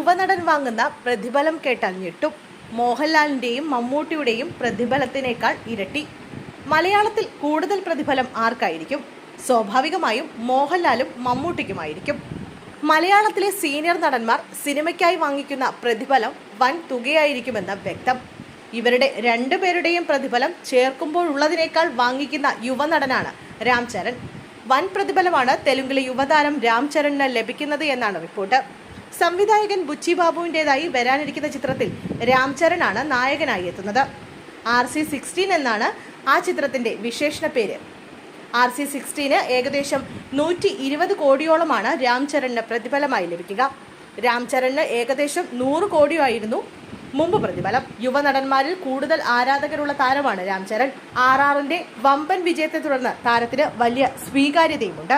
യുവനടൻ വാങ്ങുന്ന പ്രതിഫലം കേട്ടാൽ ഞെട്ടും. മോഹൻലാലിന്റെയും മമ്മൂട്ടിയുടെയും പ്രതിഫലത്തിനേക്കാൾ ഇരട്ടി. മലയാളത്തിൽ കൂടുതൽ പ്രതിഫലം ആർക്കായിരിക്കും? സ്വാഭാവികമായും മോഹൻലാലും മമ്മൂട്ടിക്കുമായിരിക്കും. മലയാളത്തിലെ സീനിയർ നടന്മാർ സിനിമയ്ക്കായി വാങ്ങിക്കുന്ന പ്രതിഫലം വൻ തുകയായിരിക്കുമെന്ന് വ്യക്തം. ഇവരുടെ രണ്ടുപേരുടെയും പ്രതിഫലം ചേർക്കുമ്പോഴുള്ളതിനേക്കാൾ വാങ്ങിക്കുന്ന യുവനടനാണ് രാം ചരൺ. വൻ പ്രതിഫലമാണ് തെലുങ്കിലെ യുവതാരം രാം ചരണിന് ലഭിക്കുന്നത് എന്നാണ് റിപ്പോർട്ട്. സംവിധായകൻ ബുച്ചി ബാബുവിൻ്റെതായി വരാനിരിക്കുന്ന ചിത്രത്തിൽ രാം ചരണാണ് നായകനായി എത്തുന്നത്. RC16 എന്നാണ് ആ ചിത്രത്തിന്റെ വിശേഷണ പേര്. RC16 ഏകദേശം 120 കോടിയോളമാണ് രാം ചരണിന് പ്രതിഫലമായി ലഭിക്കുക. രാം ചരണിന് ഏകദേശം 100 കോടിയായിരുന്നു മുമ്പ് പ്രതിഫലം. യുവനടന്മാരിൽ കൂടുതൽ ആരാധകരുള്ള താരമാണ് രാം ചരൺ. RRന്റെ വമ്പൻ വിജയത്തെ തുടർന്ന് താരത്തിന് വലിയ സ്വീകാര്യതയുമുണ്ട്.